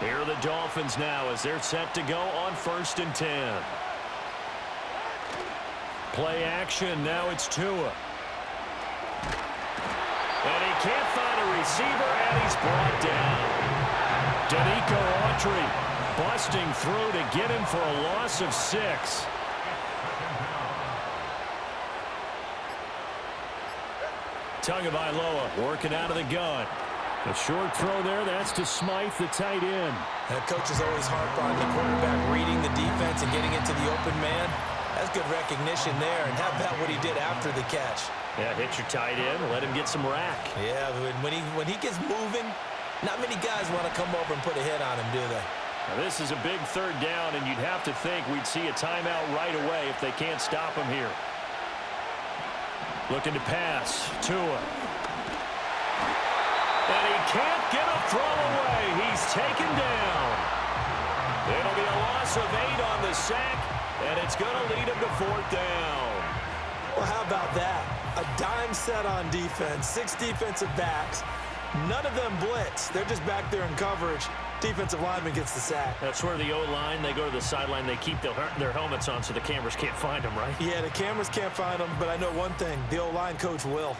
Here are the Dolphins now as they're set to go on 1st and 10. Play action. Now it's Tua. And he can't find a receiver, and he's brought down. Danico Autry busting through to get him for a loss of 6. Tagovailoa working out of the gun. A short throw there. That's to Smythe, the tight end. Coaches always harp on the quarterback reading the defense and getting into the open man. That's good recognition there, and how about what he did after the catch? Yeah, hit your tight end, let him get some rack. Yeah, when he gets moving, not many guys want to come over and put a hit on him, do they? Now, this is a big 3rd down, and you'd have to think we'd see a timeout right away if they can't stop him here. Looking to pass. Tua. And he can't get a throw away. He's taken down. It'll be a loss of 8 on the sack, and it's going to lead him to 4th down. Well, how about that? A dime set on defense, 6 defensive backs. None of them blitz. They're just back there in coverage. Defensive lineman gets the sack. That's where the O-line, they go to the sideline, they keep their helmets on so the cameras can't find them, right? Yeah, the cameras can't find them, but I know one thing. The O-line coach will.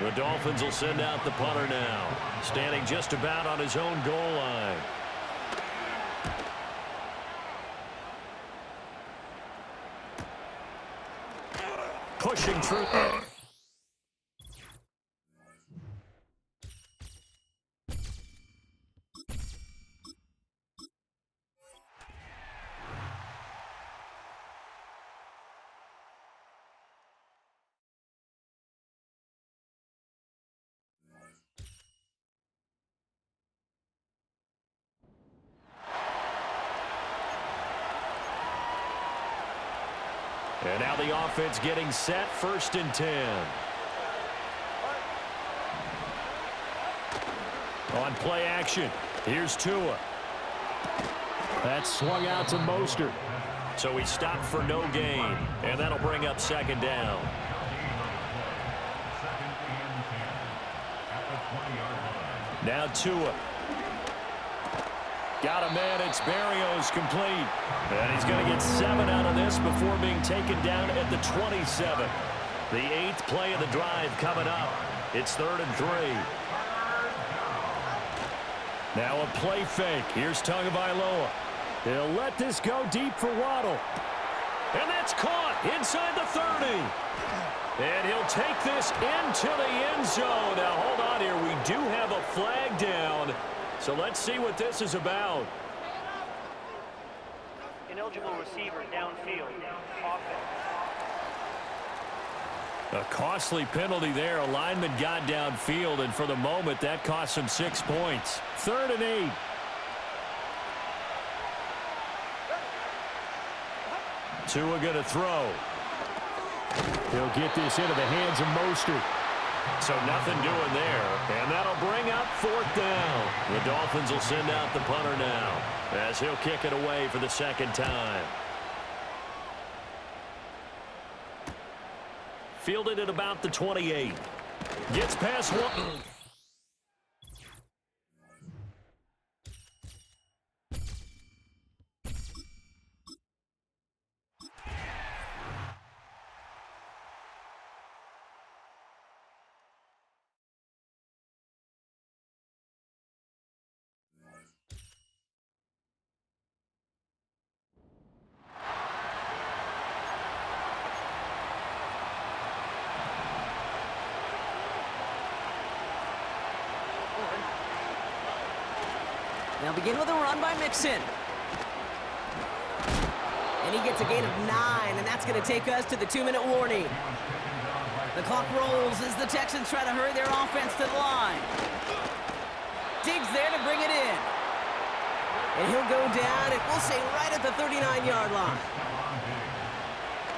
The Dolphins will send out the punter now, standing just about on his own goal line. Pushing through. And now the offense getting set, 1st and 10. On play action, here's Tua. That's swung out to Mostert. So he stopped for no gain, and that'll bring up 2nd down. Now Tua. Got a man, it's Berrios complete. And he's going to get 7 out of this before being taken down at the 27. The 8th play of the drive coming up. It's 3rd and 3. Now a play fake. Here's Tagovailoa. He'll let this go deep for Waddle. And that's caught inside the 30. And he'll take this into the end zone. Now hold on here. We do have a flag down. So let's see what this is about. Ineligible receiver downfield. Offense. A costly penalty there. A lineman got downfield, and for the moment, that cost him 6 points. 3rd and 8. Tua going to throw. He'll get this into the hands of Mostert. So nothing doing there, and that'll bring up 4th down. The Dolphins will send out the punter now as he'll kick it away for the 2nd time. Fielded at about the 28. Gets past 1. They'll begin with a run by Mixon. And he gets a gain of 9, and that's going to take us to the 2-minute warning. The clock rolls as the Texans try to hurry their offense to the line. Diggs there to bring it in. And he'll go down, and we'll say right at the 39-yard line.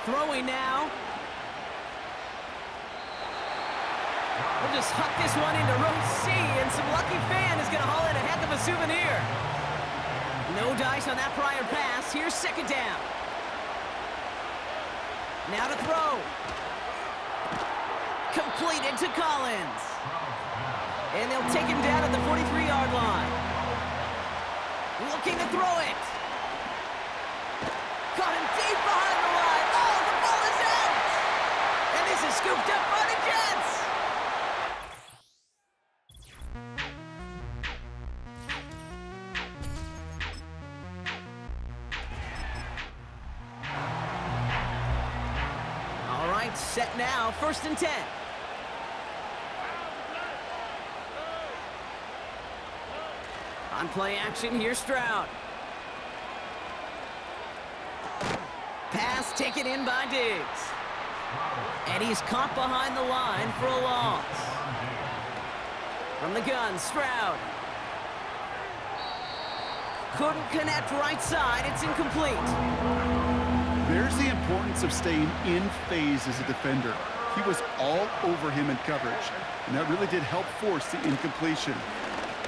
Throwing now. We'll just huck this one into row C, and some lucky fan is going to haul in a heck of a souvenir. No dice on that prior pass. Here's 2nd down. Now to throw. Completed to Collins. And they'll take him down at the 43-yard line. Looking to throw it. Caught him deep behind the line. Oh, the ball is out. And this is scooped up by the Jets. All right, set now, 1st and 10. On play action, here's Stroud. Pass taken in by Diggs. And he's caught behind the line for a loss. From the gun, Stroud. Couldn't connect right side, it's incomplete. There's the importance of staying in phase as a defender. He was all over him in coverage, and that really did help force the incompletion.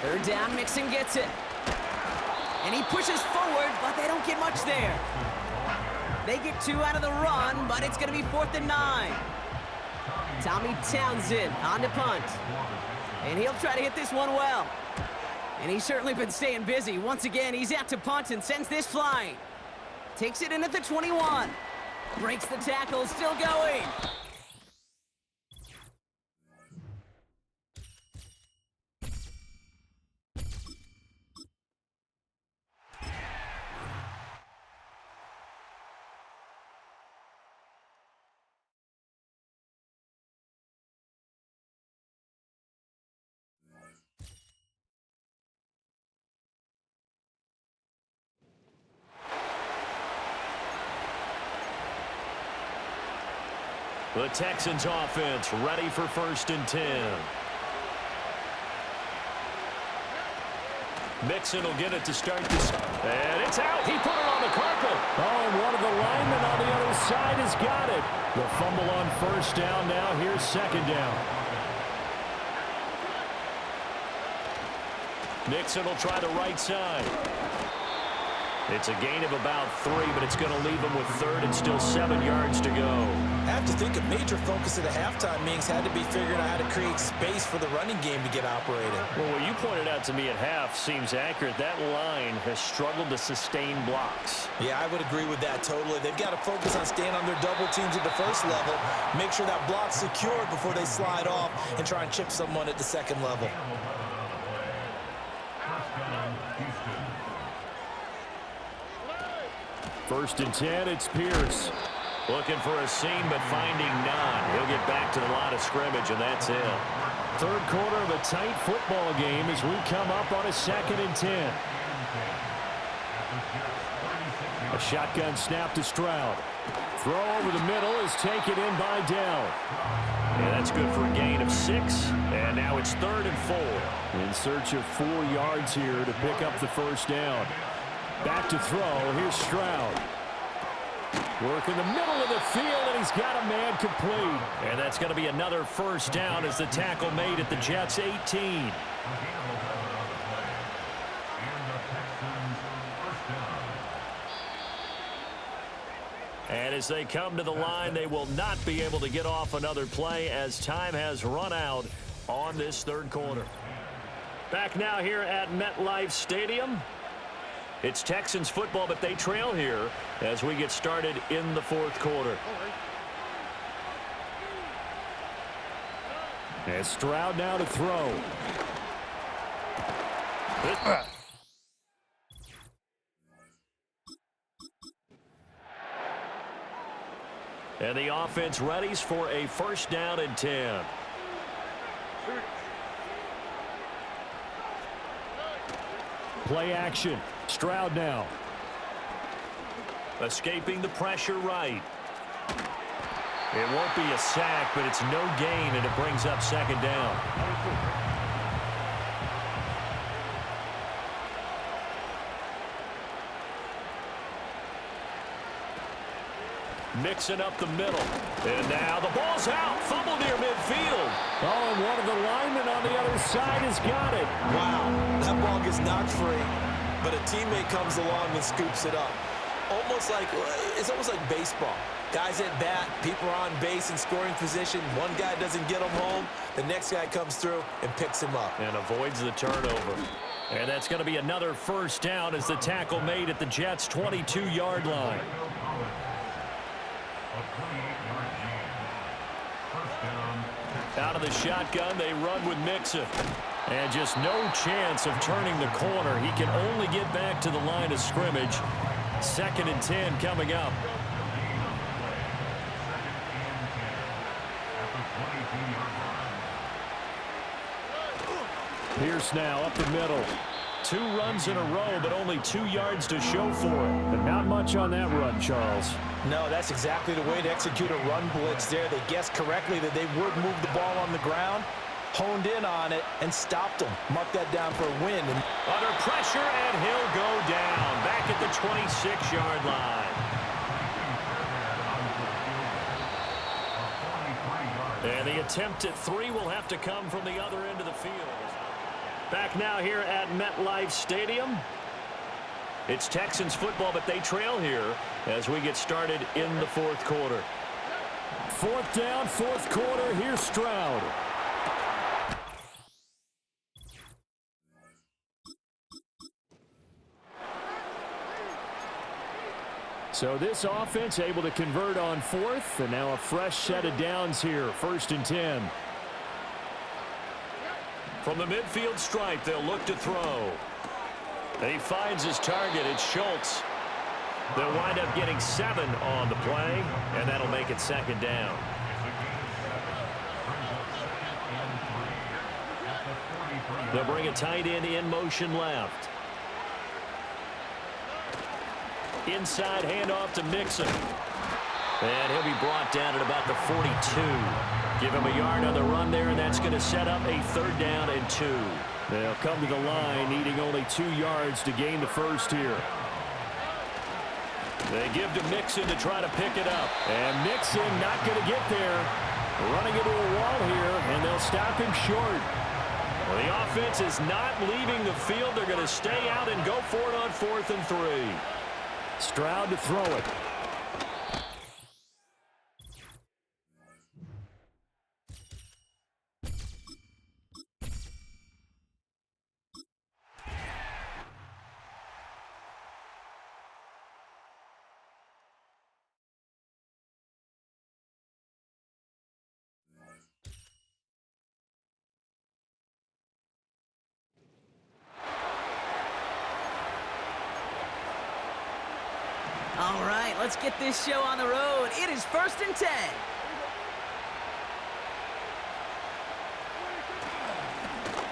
3rd down, Mixon gets it. And he pushes forward, but they don't get much there. They get 2 out of the run, but it's going to be 4th and 9. Tommy Townsend on to punt. And he'll try to hit this one well. And he's certainly been staying busy. Once again, he's out to punt and sends this flying. Takes it in at the 21. Breaks the tackle, still going. The Texans offense ready for 1st and 10. Mixon will get it to start this. And it's out. He put it on the carpet. Oh, and one of the linemen on the other side has got it. The fumble on 1st down now. Here's 2nd down. Mixon will try the right side. It's a gain of about 3, but it's going to leave him with 3rd and still 7 yards to go. I have to think a major focus at the halftime means had to be figuring out how to create space for the running game to get operating. Well, what you pointed out to me at half seems accurate. That line has struggled to sustain blocks. Yeah, I would agree with that totally. They've got to focus on staying on their double teams at the 1st level, make sure that block's secured before they slide off and try and chip someone at the 2nd level. First and 10, it's Pierce. Looking for a seam, but finding none. He'll get back to the line of scrimmage, and that's it. 3rd quarter of a tight football game as we come up on a 2nd and 10. A shotgun snap to Stroud. Throw over the middle is taken in by Dell. And that's good for a gain of 6. And now it's 3rd and 4. In search of 4 yards here to pick up the 1st down. Back to throw. Here's Stroud. Work in the middle of the field, and he's got a man complete. And that's going to be another 1st down as the tackle made at the Jets' 18. And as they come to the line, they will not be able to get off another play as time has run out on this 3rd quarter. Back now here at MetLife Stadium. It's Texans football, but they trail here as we get started in the 4th quarter. And Stroud now to throw. And the offense readies for a 1st down and 10. Play action. Stroud now. Escaping the pressure right. It won't be a sack, but it's no gain, and it brings up 2nd down. Mixing up the middle. And now the ball's out. Fumble near midfield. Oh, and one of the linemen on the other side has got it. Wow, that ball gets knocked free, but a teammate comes along and scoops it up. It's almost like baseball. Guys at bat, people are on base in scoring position. One guy doesn't get them home. The next guy comes through and picks him up. And avoids the turnover. And that's going to be another first down as the tackle made at the Jets' 22-yard line. Out of the shotgun, they run with Mixon. And just no chance of turning the corner. He can only get back to the line of scrimmage. 2nd and 10 coming up. Pierce now up the middle. 2 runs in a row, but only 2 yards to show for it. And not much on that run, Charles. No, that's exactly the way to execute a run blitz there. They guessed correctly that they would move the ball on the ground, honed in on it, and stopped them. Mark that down for a win. And under pressure, and he'll go down. Back at the 26-yard line. And the attempt at 3 will have to come from the other end of the field. Back now here at MetLife Stadium. It's Texans football, but they trail here as we get started in the 4th quarter. 4th down, 4th quarter. Here's Stroud. So this offense able to convert on 4th, and now a fresh set of downs here. 1st and 10. From the midfield stripe, they'll look to throw. And he finds his target. It's Schultz. They'll wind up getting 7 on the play, and that'll make it 2nd down. They'll bring a tight end in motion left. Inside handoff to Mixon. And he'll be brought down at about the 42. Give him a yard on the run there, and that's going to set up a 3rd down and 2. They'll come to the line, needing only 2 yards to gain the first here. They give to Mixon to try to pick it up. And Mixon not going to get there. Running into a wall here, and they'll stop him short. Well, the offense is not leaving the field. They're going to stay out and go for it on 4th and 3. Stroud to throw it. All right, let's get this show on the road. It is 1st and 10.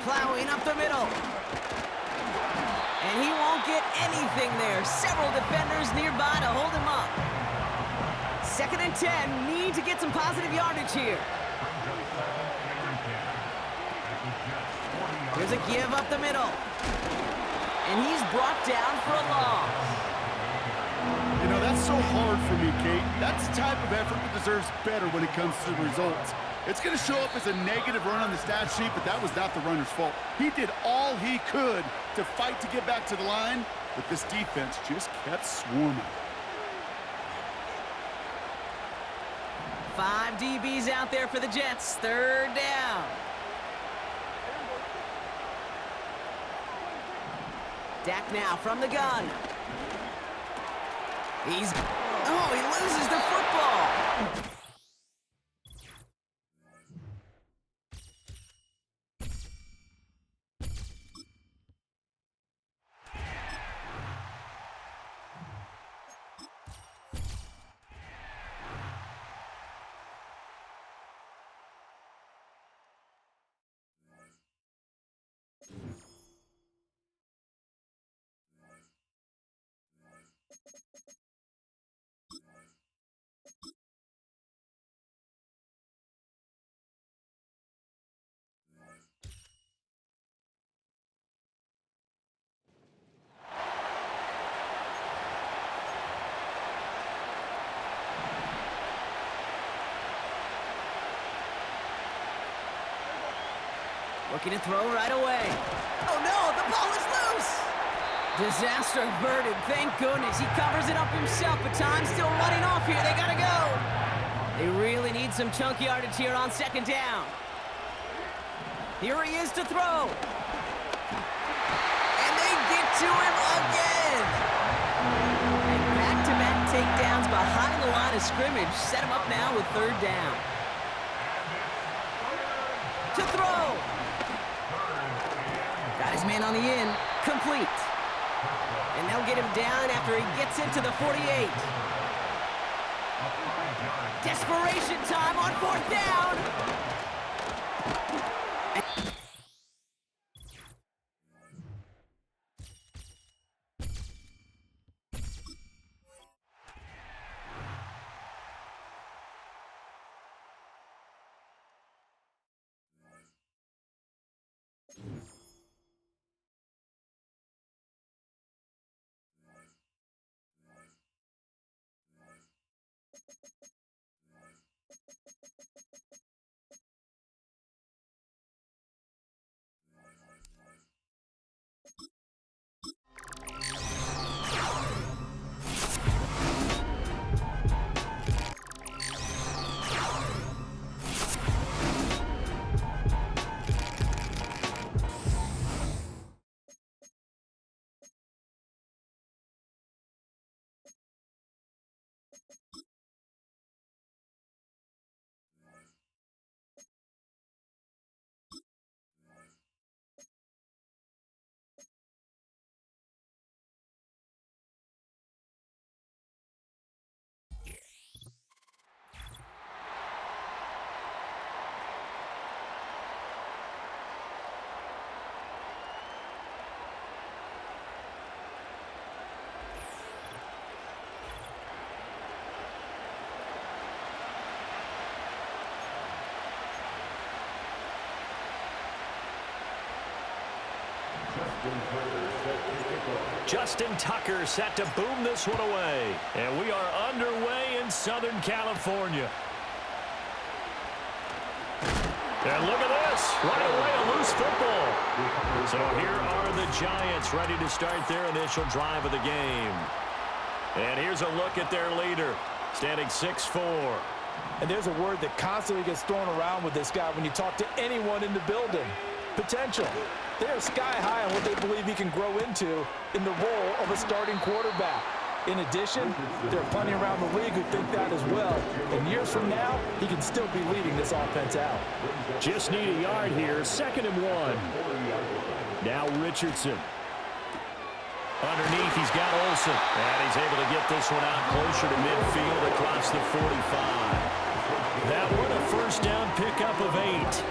Plowing up the middle. And he won't get anything there. Several defenders nearby to hold him up. 2nd and 10. Need to get some positive yardage here. Here's a give up the middle. And he's brought down for a loss. You know, that's so hard for me, Kate. That's the type of effort that deserves better when it comes to the results. It's going to show up as a negative run on the stat sheet, but that was not the runner's fault. He did all he could to fight to get back to the line, but this defense just kept swarming. 5 DBs out there for the Jets. 3rd down. Dak now from the gun. He loses the football. Looking to throw right away. Oh, no, the ball is loose. Disaster averted, thank goodness. He covers it up himself, but time's still running off here. They gotta go. They really need some chunk yardage here on second down. Here he is to throw. And they get to him again. And back-to-back takedowns behind the line of scrimmage set him up now with third down. To throw. Got his man on the in. Complete. And they'll get him down after he gets into the 48. Desperation time on fourth down. Justin Tucker set to boom this one away. And we are underway in Southern California. And look at this. Right away, a loose football. So here are the Giants ready to start their initial drive of the game. And here's a look at their leader, standing 6'4". And there's a word that constantly gets thrown around with this guy when you talk to anyone in the building. Potential. They are sky high on what they believe he can grow into in the role of a starting quarterback. In addition, there are plenty around the league who think that as well. And years from now, he can still be leading this offense out. Just need a yard here, 2nd and 1. Now Richardson. Underneath, he's got Olsen. And he's able to get this one out closer to midfield across the 45. That one a first down pickup of 8.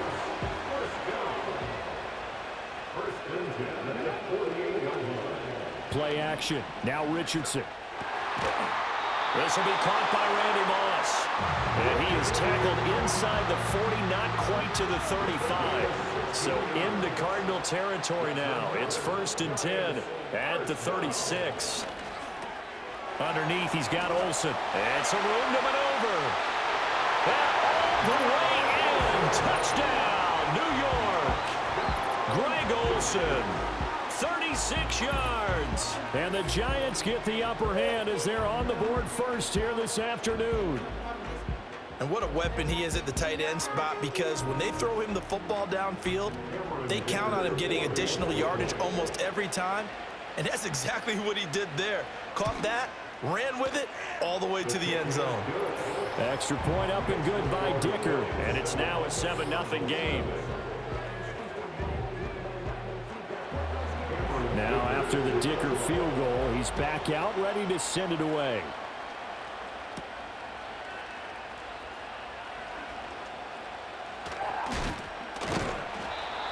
Play action. Now Richardson. This will be caught by Randy Moss. And he is tackled inside the 40, not quite to the 35. So into Cardinal territory now. It's 1st and 10 at the 36. Underneath, he's got Olsen. And some room to maneuver. And all the way in. Touchdown, New York. Greg Olsen. 36 yards. And the Giants get the upper hand as they're on the board first here this afternoon. And what a weapon he is at the tight end spot, because when they throw him the football downfield, they count on him getting additional yardage almost every time. And that's exactly what he did there. Caught that, ran with it, all the way to the end zone. Extra point up and good by Dicker. And it's now a 7-0 game. Now, after the Dicker field goal, he's back out, ready to send it away.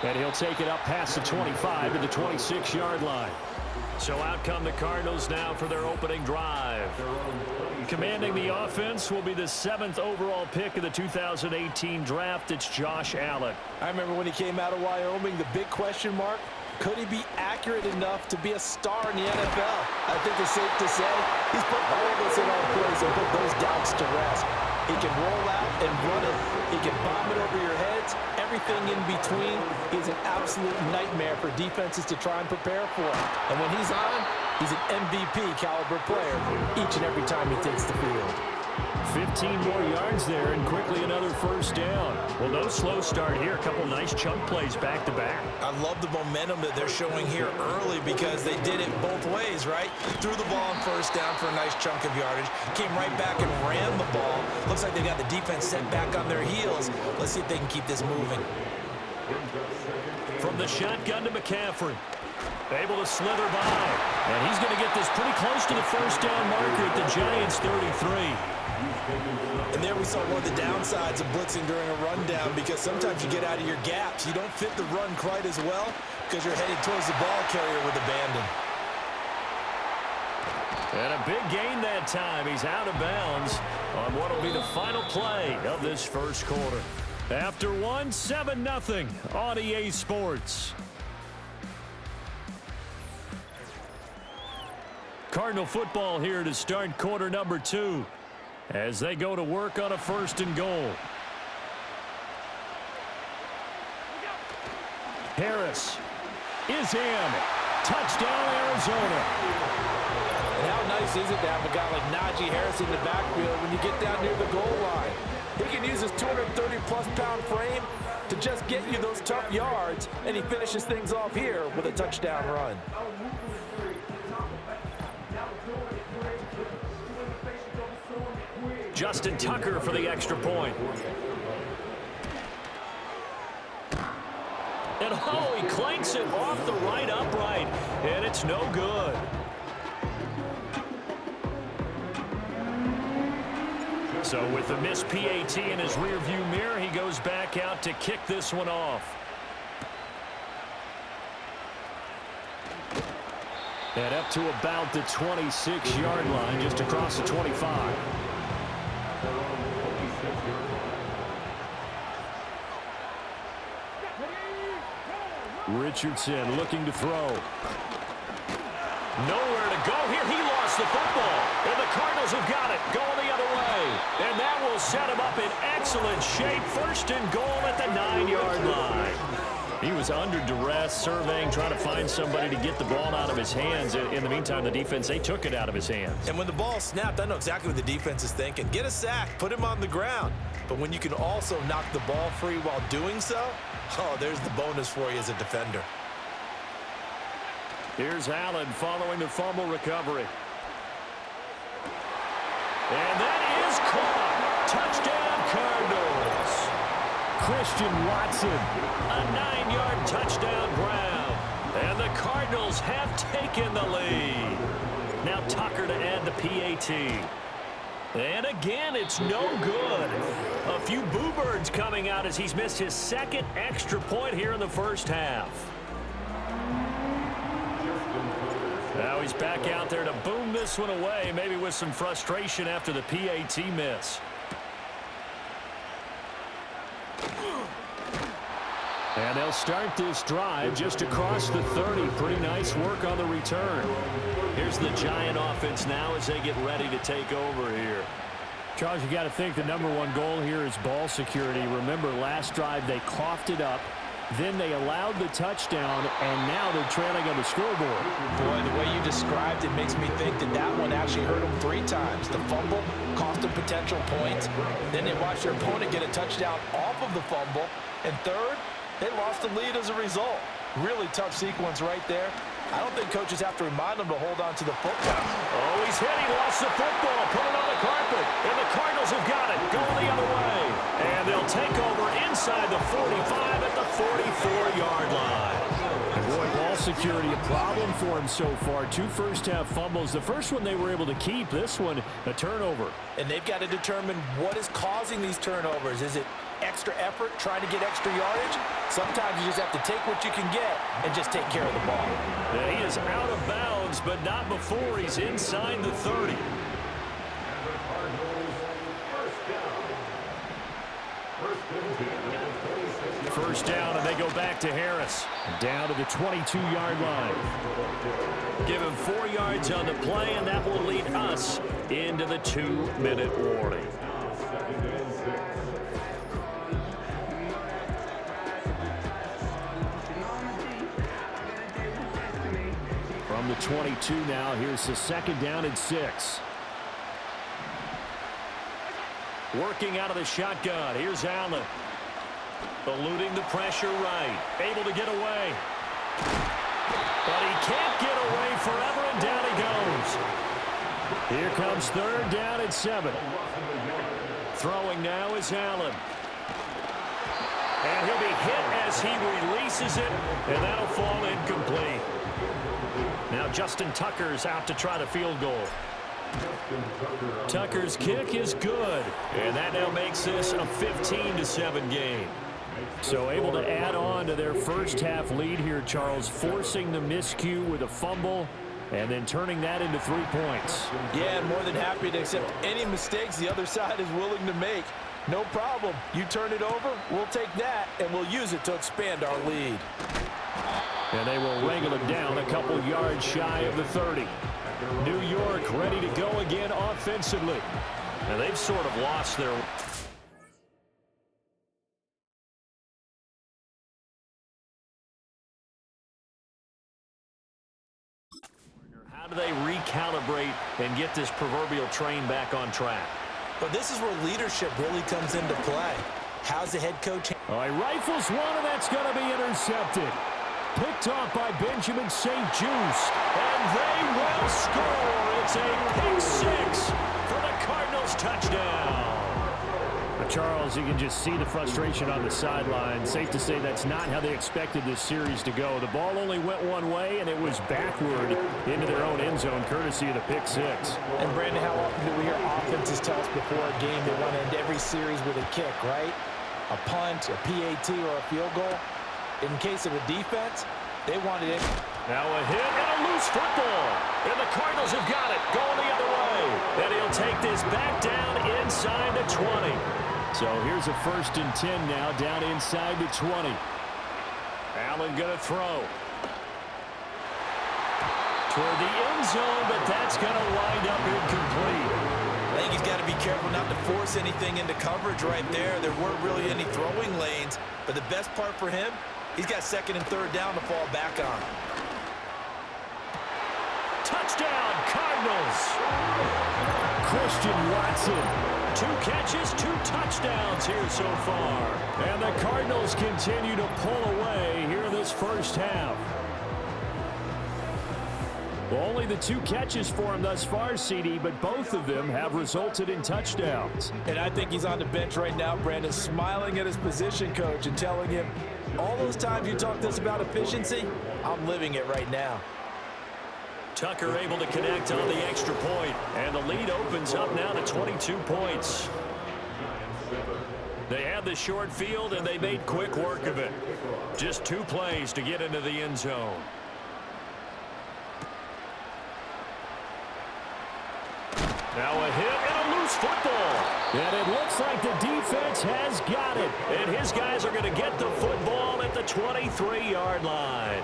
And he'll take it up past the 25 to the 26-yard line. So out come the Cardinals now for their opening drive. Commanding the offense will be the 7th overall pick of the 2018 draft. It's Josh Allen. I remember when he came out of Wyoming, the big question mark, could he be accurate enough to be a star in the NFL? I think it's safe to say he's put all of us in our place and put those doubts to rest. He can roll out and run it. He can bomb it over your heads. Everything in between is an absolute nightmare for defenses to try and prepare for. And when he's on, he's an MVP caliber player each and every time he takes the field. 15 more yards there, and quickly another first down. Well, no slow start here. A couple nice chunk plays back-to-back. I love the momentum that they're showing here early because they did it both ways, right? Threw the ball on first down for a nice chunk of yardage, came right back and ran the ball. Looks like they got the defense set back on their heels. Let's see if they can keep this moving. From the shotgun to McCaffrey. Able to slither by. And he's going to get this pretty close to the first down marker at the Giants' 33. And there we saw one of the downsides of blitzing during a rundown because sometimes you get out of your gaps. You don't fit the run quite as well because you're headed towards the ball carrier with abandon. And a big gain that time. He's out of bounds on what will be the final play of this first quarter. After one, 7-0 on EA Sports. Cardinal football here to start quarter number 2 as they go to work on a 1st and goal. Harris is in. Touchdown, Arizona. And how nice is it to have a guy like Najee Harris in the backfield when you get down near the goal line? He can use his 230-plus pound frame to just get you those tough yards, and he finishes things off here with a touchdown run. Justin Tucker for the extra point. And oh, he clanks it off the right upright, and it's no good. So with the missed PAT in his rearview mirror, he goes back out to kick this one off. And up to about the 26-yard line, just across the 25. Richardson looking to throw. Nowhere to go here. He lost the football. And the Cardinals have got it. Going the other way. And that will set him up in excellent shape. 1st and goal at the 9-yard line. He was under duress, surveying, trying to find somebody to get the ball out of his hands. In the meantime, the defense, they took it out of his hands. And when the ball snapped, I know exactly what the defense is thinking. Get a sack, put him on the ground. But when you can also knock the ball free while doing so, oh, there's the bonus for you as a defender. Here's Allen following the fumble recovery. And that is caught. Touchdown, Cardinals. Christian Watson, a 9-yard touchdown Brown. And the Cardinals have taken the lead. Now Tucker to add the PAT. And again, it's no good. A few boo birds coming out as he's missed his 2nd extra point here in the first half. Now he's back out there to boom this one away, maybe with some frustration after the PAT miss. And they'll start this drive just across the 30. Pretty nice work on the return. Here's the Giant offense now as they get ready to take over here. Charles, you got to think the #1 goal here is ball security. Remember, last drive they coughed it up. Then they allowed the touchdown, and now they're trailing on the scoreboard. Boy, the way you described it makes me think that one actually hurt them 3 times. The fumble cost them potential points. Then they watched their opponent get a touchdown off of the fumble. And third, they lost the lead as a result. Really tough sequence right there. I don't think coaches have to remind them to hold on to the football. Oh, he's hit. He lost the football. Put it on the carpet. And the Cardinals have got it. Going the other way. And they'll take over inside the 45 at the 44-yard line. And boy, ball security a problem for him so far. 2 first-half fumbles. The first one they were able to keep. This one, a turnover. And they've got to determine what is causing these turnovers. Is it extra effort, trying to get extra yardage? Sometimes you just have to take what you can get and just take care of the ball. And he is out of bounds, but not before he's inside the 30. first down, and they go back to Harris. Down to the 22-yard line. Give him 4 yards on the play, and that will lead us into the 2-minute warning. From the 22 now, here's the 2nd down and 6. Working out of the shotgun. Here's Allen. Eluding the pressure right. Able to get away. But he can't get away forever, and down he goes. Here comes 3rd down and 7. Throwing now is Allen. And he'll be hit as he releases it, and that'll fall incomplete. Now Justin Tucker's out to try the field goal. Tucker's kick is good, and that now makes this a 15-7 game. So able to add on to their first half lead here, Charles, forcing the miscue with a fumble and then turning that into 3 points. Yeah, and more than happy to accept any mistakes the other side is willing to make. No problem. You turn it over, we'll take that, and we'll use it to expand our lead. And they will wrangle it down a couple yards shy of the 30. New York ready to go again offensively. And they've sort of lost their... How do they recalibrate and get this proverbial train back on track? But this is where leadership really comes into play. How's the head coach? All right, rifles one, and that's going to be intercepted. Picked off by Benjamin St. Just. And they will score. It's a pick 6 for the Cardinals touchdown. Charles, you can just see the frustration on the sideline. Safe to say that's not how they expected this series to go. The ball only went one way, and it was backward into their own end zone, courtesy of the pick 6. And, Brandon, how often do we hear offenses tell us before a game they want to end every series with a kick, right? A punt, a PAT, or a field goal. In case of a defense, they wanted it. Now a hit and a loose football. And the Cardinals have got it going the other way. And he'll take this back down inside the 20. So here's a 1st and 10 now, down inside the 20. Allen going to throw. Toward the end zone, but that's going to wind up incomplete. I think he's got to be careful not to force anything into coverage right there. There weren't really any throwing lanes. But the best part for him, he's got 2nd and 3rd down to fall back on. Touchdown, Cardinals. Christian Watson. 2 catches, 2 touchdowns here so far. And the Cardinals continue to pull away here in this first half. Well, only the 2 catches for him thus far, CD, but both of them have resulted in touchdowns. And I think he's on the bench right now, Brandon, smiling at his position coach and telling him, all those times you talked to us about efficiency, I'm living it right now. Tucker able to connect on the extra point, and the lead opens up now to 22 points. They had the short field, and they made quick work of it. Just 2 plays to get into the end zone. Now a hit and a loose football. And it looks like the defense has got it. And his guys are going to get the football at the 23-yard line.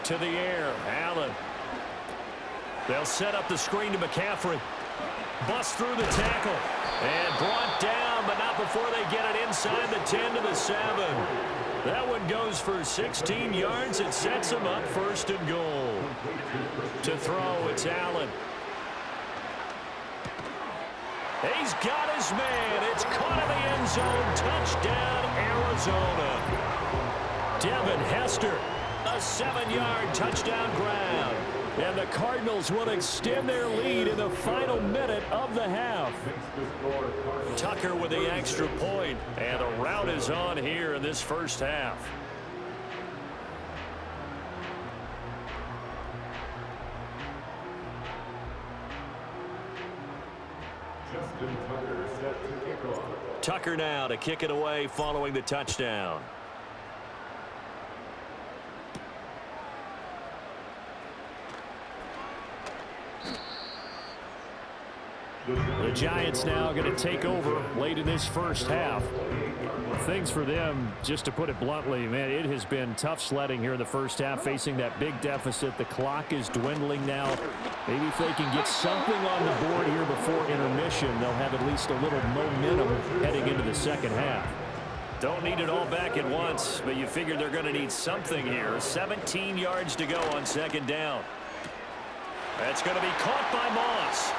To the air, Allen. They'll set up the screen to McCaffrey. Bust through the tackle. And brought down, but not before they get it inside the 10 to the 7. That one goes for 16 yards. It sets him up 1st and goal. To throw, it's Allen. He's got his man. It's caught in the end zone. Touchdown, Arizona. Devin Hester. A 7-yard touchdown grab. And the Cardinals will extend their lead in the final minute of the half. Tucker with the extra point, and a rout is on here in this first half. Tucker now to kick it away following the touchdown. The Giants now going to take over late in this first half. Things for them, just to put it bluntly, man, it has been tough sledding here in the first half, facing that big deficit. The clock is dwindling now. Maybe if they can get something on the board here before intermission, they'll have at least a little momentum heading into the second half. Don't need it all back at once, but you figure they're going to need something here. 17 yards to go on second down. That's going to be caught by Moss.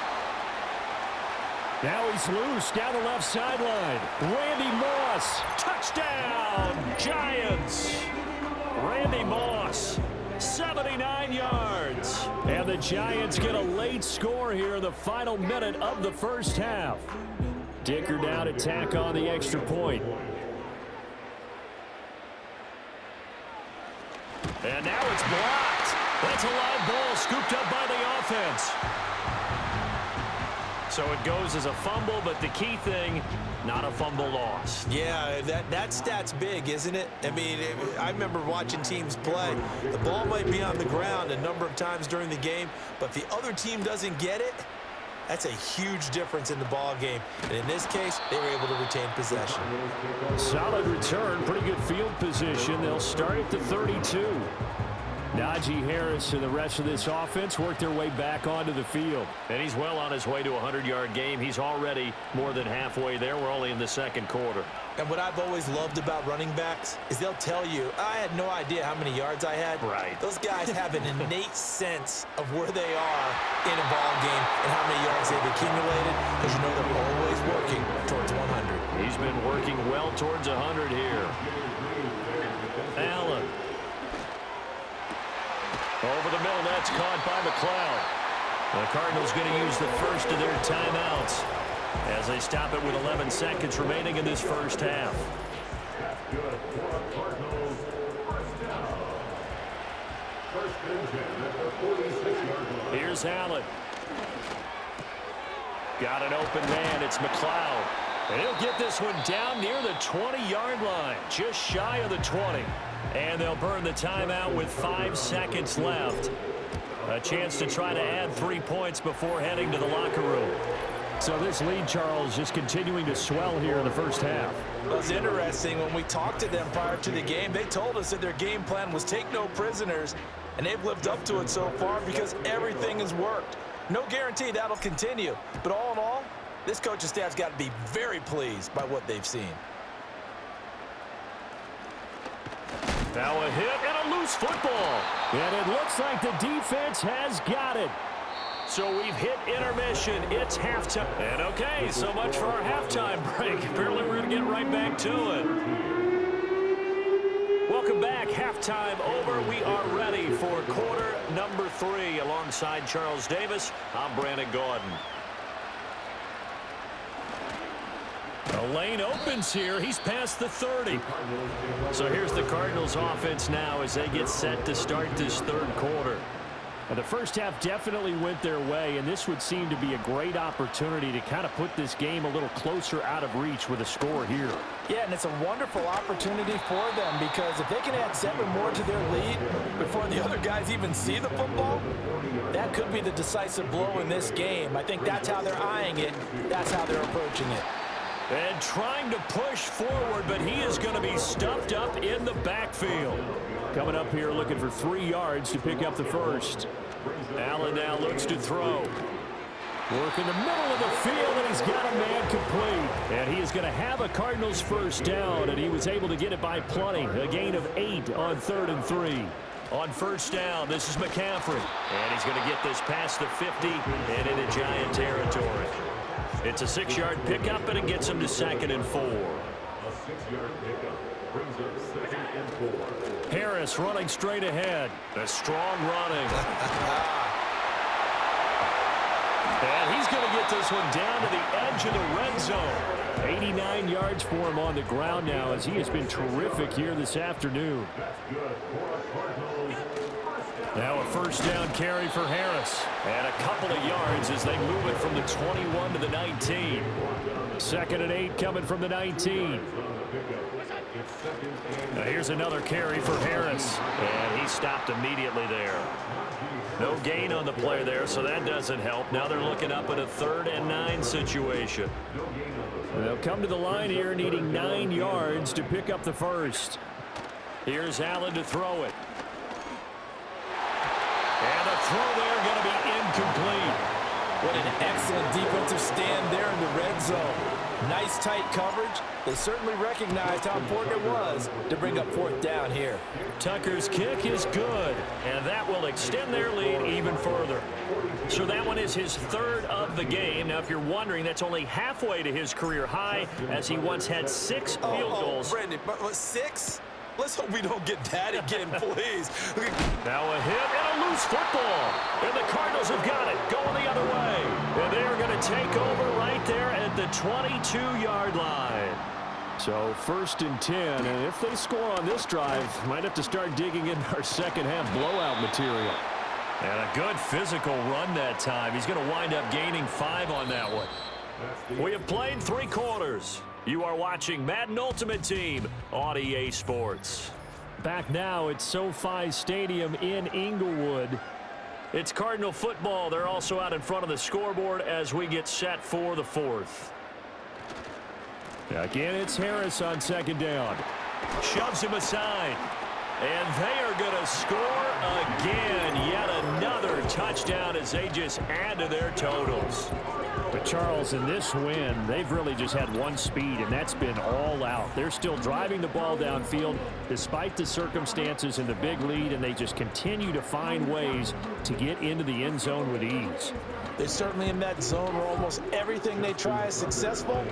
Now he's loose down the left sideline. Randy Moss, touchdown, Giants. Randy Moss, 79 yards. And the Giants get a late score here in the final minute of the first half. Dicker down to tack on the extra point. And now it's blocked. That's a live ball scooped up by the offense. So it goes as a fumble, but the key thing, not a fumble loss. Yeah, that stat's big, isn't it? I mean, I remember watching teams play. The ball might be on the ground a number of times during the game, but if the other team doesn't get it, that's a huge difference in the ball game. And in this case, they were able to retain possession. Solid return, pretty good field position. They'll start at the 32. Najee Harris and the rest of this offense work their way back onto the field. And he's well on his way to a 100-yard game. He's already more than halfway there. We're only in the second quarter. And what I've always loved about running backs is they'll tell you, I had no idea how many yards I had. Right. Those guys have an innate sense of where they are in a ball game and how many yards they've accumulated, because you know they're always working towards 100. He's been working well towards 100 here. Allen. Over the middle, that's caught by McLeod. The Cardinals going to use the first of their timeouts as they stop it with 11 seconds remaining in this first half. Here's Allen. Got an open man. It's McLeod. And he'll get this one down near the 20-yard line, just shy of the 20. And they'll burn the timeout with 5 seconds left. A chance to try to add 3 points before heading to the locker room. So this lead, Charles, just continuing to swell here in the first half. It was interesting. When we talked to them prior to the game, they told us that their game plan was take no prisoners, and they've lived up to it so far because everything has worked. No guarantee that'll continue, but all in all, this coaching staff's got to be very pleased by what they've seen. Now a hit and a loose football. And it looks like the defense has got it. So we've hit intermission. It's halftime. And okay, so much for our halftime break. Apparently we're going to get right back to it. Welcome back. Halftime over. We are ready for quarter number 3. Alongside Charles Davis, I'm Brandon Gordon. The lane opens here. He's past the 30. So here's the Cardinals offense now as they get set to start this third quarter. Now, the first half definitely went their way, and this would seem to be a great opportunity to kind of put this game a little closer out of reach with a score here. Yeah, and it's a wonderful opportunity for them, because if they can add 7 more to their lead before the other guys even see the football, that could be the decisive blow in this game. I think that's how they're eyeing it. That's how they're approaching it. And trying to push forward, but he is going to be stuffed up in the backfield. Coming up here looking for 3 yards to pick up the first. Allen now looks to throw. Work in the middle of the field, and he's got a man complete. And he is going to have a Cardinals first down, and he was able to get it by plenty. A gain of 8 on 3rd and 3. On first down, this is McCaffrey. And he's going to get this past the 50 and into Giant territory. It's a 6-yard pickup, and it gets him to 2nd and 4. Harris running straight ahead. A strong running. And he's going to get this one down to the edge of the red zone. 89 yards for him on the ground now, as he has been terrific here this afternoon. Now a first down carry for Harris. And a couple of yards as they move it from the 21 to the 19. 2nd and 8 coming from the 19. Now here's another carry for Harris. And he stopped immediately there. No gain on the play there, so that doesn't help. Now they're looking up at a 3rd and 9 situation. They'll come to the line here needing 9 yards to pick up the first. Here's Allen to throw it. And the throw there going to be incomplete. What an excellent defensive stand there in the red zone. Nice tight coverage. They certainly recognized how important it was to bring up 4th down here. Tucker's kick is good, and that will extend their lead even further. So that one is his 3rd of the game. Now, if you're wondering, that's only halfway to his career high, as he once had 6 field goals. Brandon, but 6? Let's hope we don't get that again, please. Now a hit and a loose football. And the Cardinals have got it, going the other way. And they are going to take over right there at the 22-yard line. So 1st and 10, and if they score on this drive, might have to start digging in our second-half blowout material. And a good physical run that time. He's going to wind up gaining 5 on that one. We have played 3 quarters. You are watching Madden Ultimate Team on EA Sports. Back now at SoFi Stadium in Inglewood. It's Cardinal football. They're also out in front of the scoreboard as we get set for the 4th. Again, it's Harris on 2nd down. Shoves him aside. And they are going to score again. Yet another touchdown as they just add to their totals. But Charles, in this win, they've really just had one speed, and that's been all out. They're still driving the ball downfield despite the circumstances and the big lead, and they just continue to find ways to get into the end zone with ease. They're certainly in that zone where almost everything they try is successful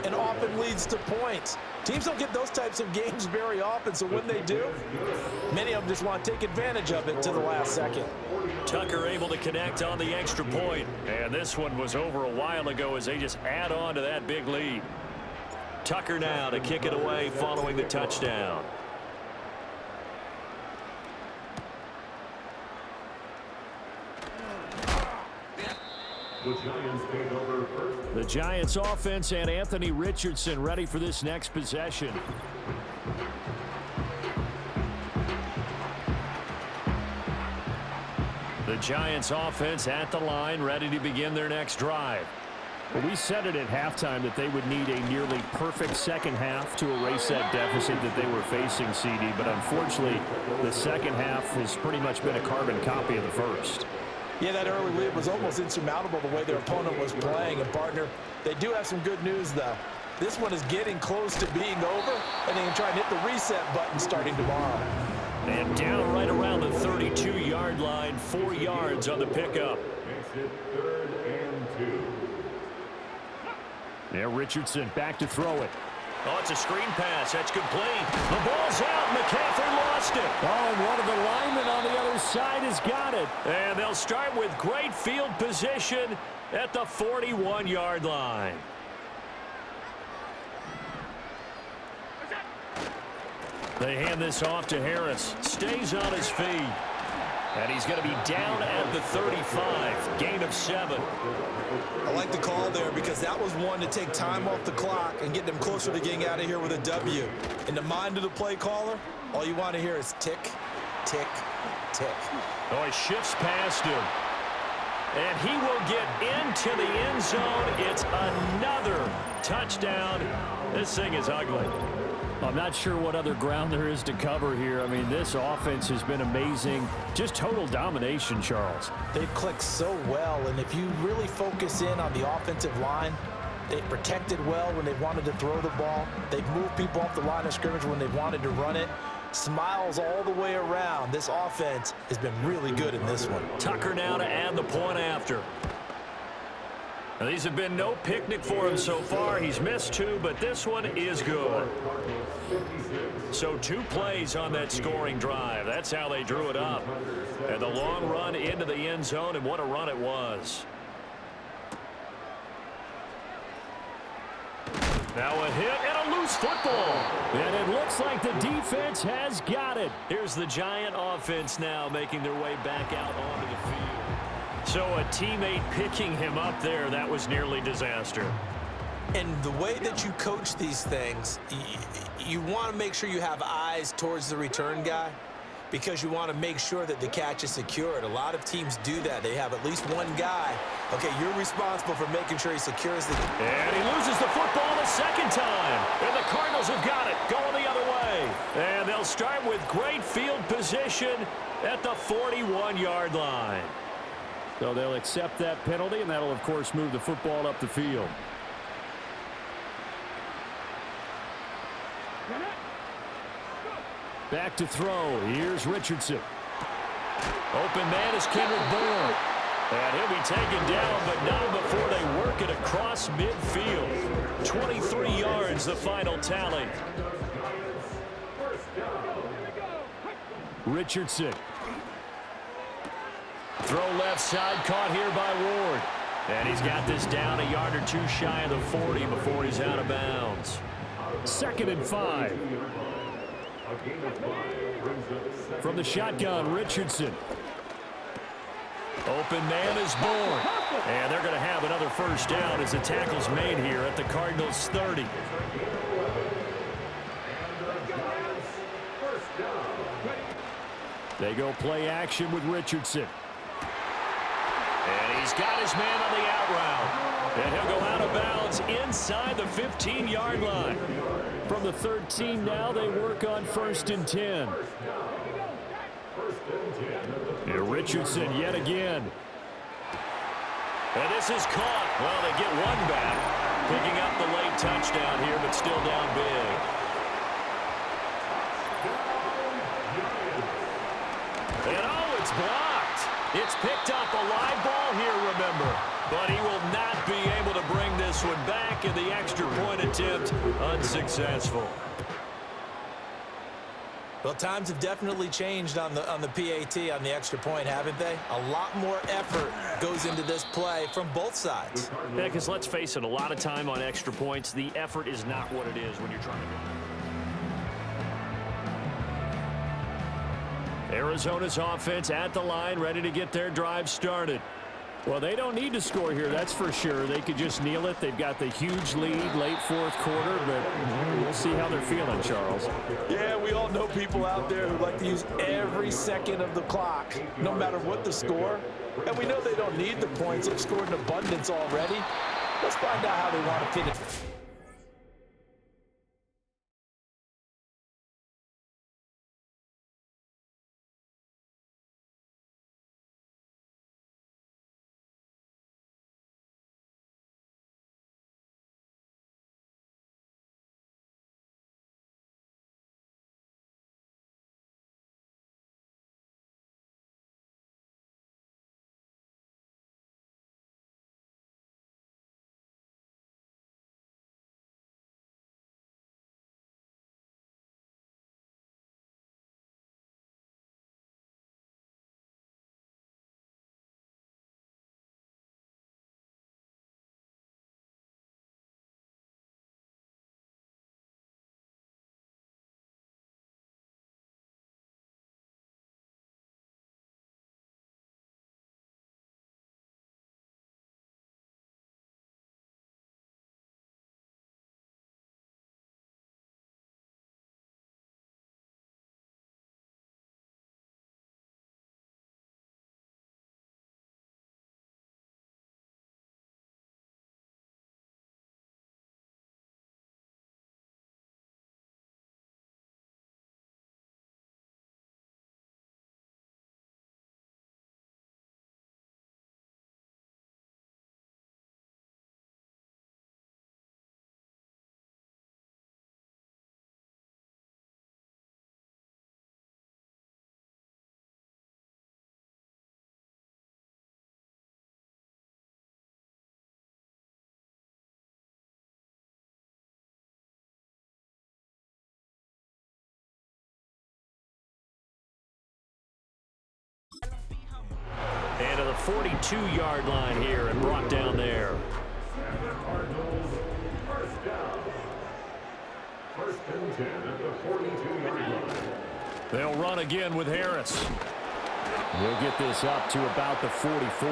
and often leads to points. Teams don't get those types of games very often, so when they do, many of them just want to take advantage of it to the last second. Tucker able to connect on the extra point, and this one was over a while ago as they just add on to that big lead. Tucker now to kick it away following the touchdown. The Giants offense and Anthony Richardson ready for this next possession. The Giants offense at the line ready to begin their next drive. Well, we said it at halftime that they would need a nearly perfect second half to erase that deficit that they were facing, CD, but unfortunately the second half has pretty much been a carbon copy of the first. Yeah, that early lead was almost insurmountable the way their opponent was playing. And, partner, they do have some good news, though. This one is getting close to being over, and they can try and hit the reset button starting tomorrow. And down right around the 32-yard line, 4 yards on the pickup. Now Richardson back to throw it. Oh, it's a screen pass. That's complete. The ball's out. McCaffrey lost it. Oh, and one of the linemen on the other side has got it. And they'll start with great field position at the 41-yard line. They hand this off to Harris. Stays on his feet. And he's going to be down at the 35. Gain of 7. I like the call there because that was one to take time off the clock and get them closer to getting out of here with a W. In the mind of the play caller, all you want to hear is tick, tick, tick. Oh, he shifts past him. And he will get into the end zone. It's another touchdown. This thing is ugly. I'm not sure what other ground there is to cover here. I mean, this offense has been amazing. Just total domination, Charles. They've clicked so well, and if you really focus in on the offensive line, they've protected well when they've wanted to throw the ball. They've moved people off the line of scrimmage when they've wanted to run it. Smiles all the way around. This offense has been really good in this one. Tucker now to add the point after. Now, these have been no picnic for him so far. He's missed 2, but this one is good. So 2 plays on that scoring drive. That's how they drew it up. And the long run into the end zone, and what a run it was. Now a hit and a loose football. And it looks like the defense has got it. Here's the Giant offense now making their way back out onto the field. So a teammate picking him up there, that was nearly disaster. And the way that you coach these things, you want to make sure you have eyes towards the return guy. because you want to make sure that the catch is secured. A lot of teams do that. They have at least one guy. Okay, you're responsible for making sure he secures the... And he loses the football the second time. And the Cardinals have got it, going the other way. And they'll start with great field position at the 41-yard line. So they'll accept that penalty, and that'll, of course, move the football up the field. Back to throw. Here's Richardson. Open man is Kendrick Bourne. And he'll be taken down, but not before they work it across midfield. 23 yards, the final tally. Richardson. Throw left side, caught here by Ward. And he's got this down a yard or two shy of the 40 before he's out of bounds. 2nd and 5. From the shotgun, Richardson. Open man is Bourne. And they're going to have another first down as the tackle's made here at the Cardinals' 30. They go play action with Richardson. And he's got his man on the out route. And he'll go out of bounds inside the 15-yard line. From the 13 now, they work on 1st and 10. Here Richardson yet again. And this is caught. Well, they get one back. Picking up the late touchdown here, but still down big. And oh, it's blocked. It's picked up a live ball here, remember. But he will not be able to bring this one back, and the extra point attempt unsuccessful. Well, times have definitely changed on the PAT, on the extra point, haven't they? A lot more effort goes into this play from both sides. Yeah, because let's face it, a lot of time on extra points, the effort is not what it is when you're trying to go. Arizona's offense at the line, ready to get their drive started. Well, they don't need to score here, that's for sure. They could just kneel it. They've got the huge lead late 4th quarter, but we'll see how they're feeling, Charles. Yeah, we all know people out there who like to use every second of the clock, no matter what the score. And we know they don't need the points. They've scored in abundance already. Let's find out how they want to finish. And to the 42-yard line here and brought down there. First and 10 at the 42-yard line. They'll run again with Harris. We'll get this up to about the 44.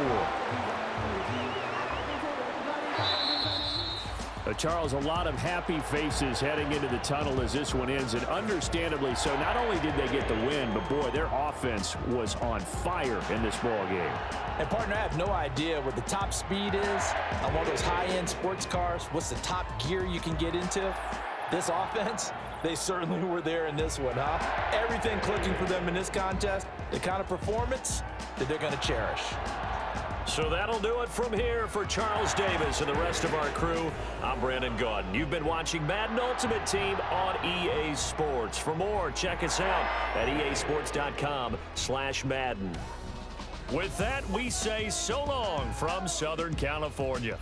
Charles, a lot of happy faces heading into the tunnel as this one ends, and understandably so. Not only did they get the win, but, boy, their offense was on fire in this ball game. And, partner, I have no idea what the top speed is on one of those high-end sports cars. What's the top gear you can get into? This offense, they certainly were there in this one, huh? Everything clicking for them in this contest, the kind of performance that they're going to cherish. So that'll do it from here for Charles Davis and the rest of our crew. I'm Brandon Gaudin. You've been watching Madden Ultimate Team on EA Sports. For more, check us out at easports.com/Madden. With that, we say so long from Southern California.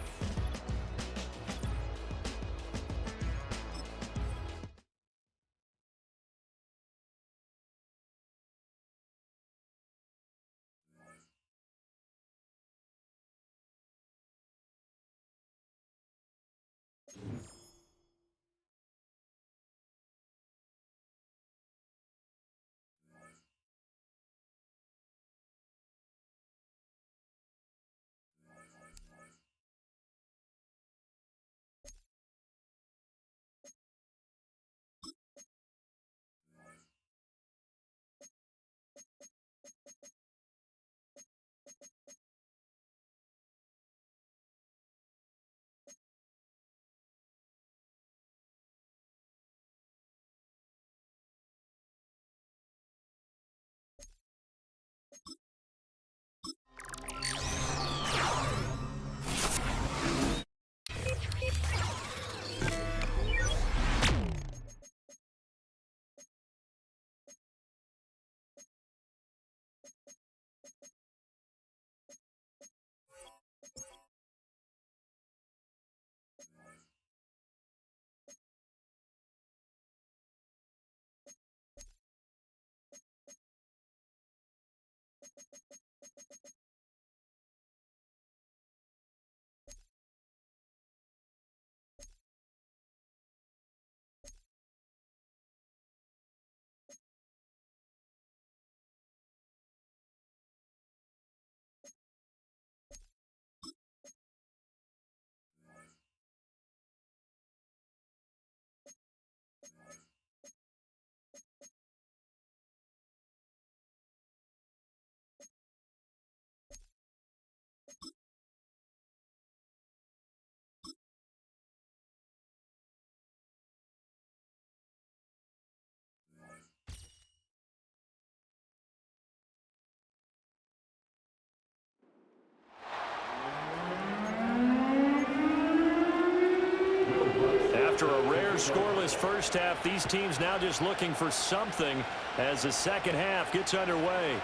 After a rare scoreless first half, these teams now just looking for something as the second half gets underway.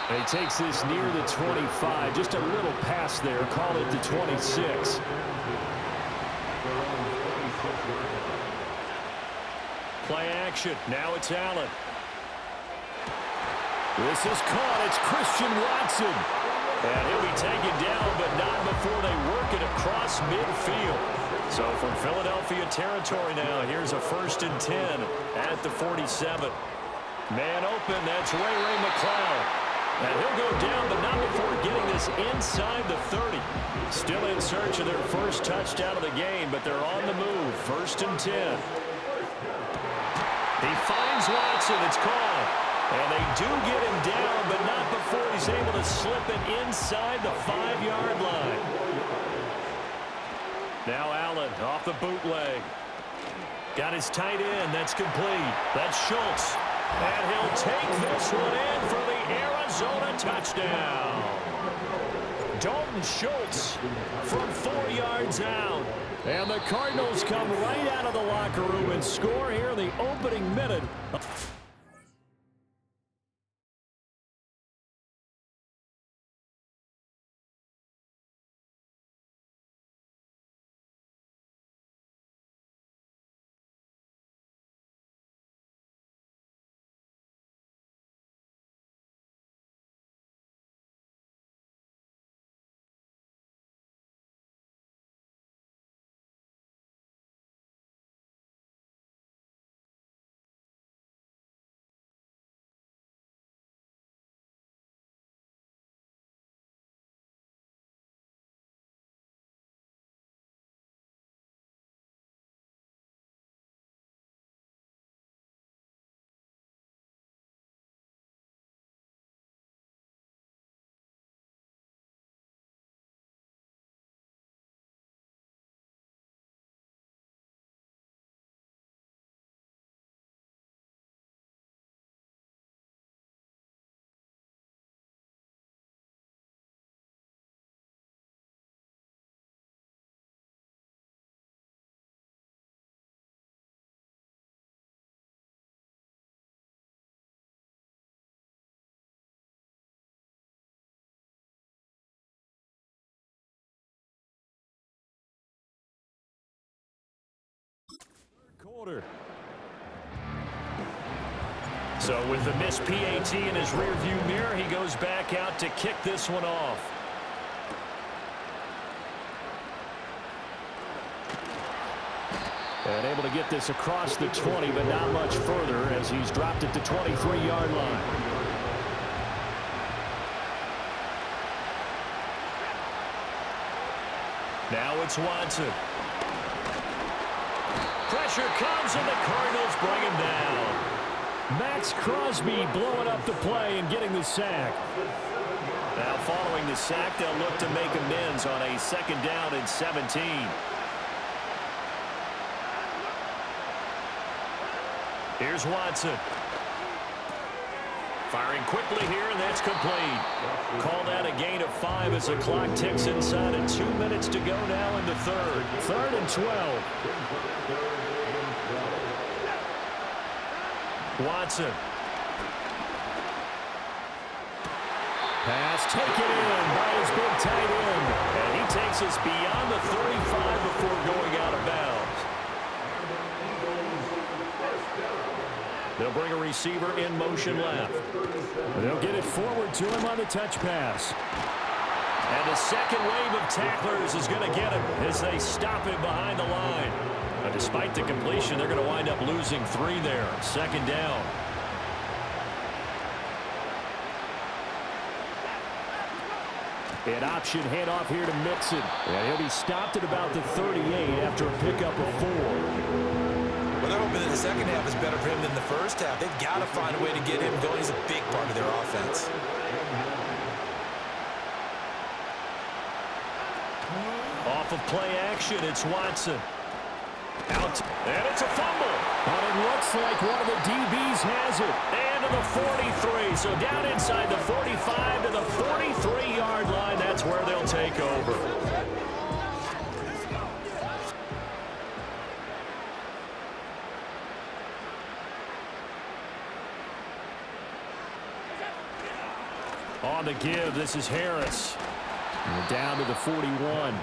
And he takes this near the 25. Just a little pass there. Call it the 26. Play action. Now it's Allen. This is caught. It's Christian Watson. And he'll be taken down, but not before they work it across midfield. So from Philadelphia territory now, here's a 1st and 10 at the 47. Man open, that's Ray McLeod. And he'll go down, but not before getting this inside the 30. Still in search of their first touchdown of the game, but they're on the move. 1st and 10. He finds Watson. It's caught. And they do get him down, but not before he's able to slip it inside the 5-yard line. Now Allen off the bootleg. Got his tight end. That's complete. That's Schultz. And he'll take this one in for the Arizona touchdown. Dalton Schultz from 4 yards out. And the Cardinals come right out of the locker room and score here in the opening minute. quarter. So with the missed PAT in his rearview mirror, he goes back out to kick this one off. And able to get this across the 20, but not much further as he's dropped it to 23-yard line. Now it's Watson. Pressure comes, and the Cardinals bring him down. Max Crosby blowing up the play and getting the sack. Now following the sack, they'll look to make amends on a 2nd down and 17. Here's Watson. Firing quickly here, and that's complete. Call that a gain of 5 as the clock ticks inside of 2 minutes to go now in the third. 3rd and 12. Watson. Pass taken in by his big tight end. And he takes us beyond the 35 before going out of bounds. They'll bring a receiver in motion left. They'll get it forward to him on the touch pass. And the second wave of tacklers is going to get him as they stop him behind the line. But despite the completion, they're going to wind up losing 3 there. 2nd down. An option handoff here to Mixon. And he'll be stopped at about the 38 after a pickup of 4. Well, they're hoping that the second half is better for him than the first half. They've got to find a way to get him going. He's a big part of their offense. Off of play action, it's Watson. Out, and it's a fumble. But it looks like one of the DBs has it. And to the 43, so down inside the 45 to the 43-yard line. That's where they'll take over. On the give, this is Harris. And down to the 41.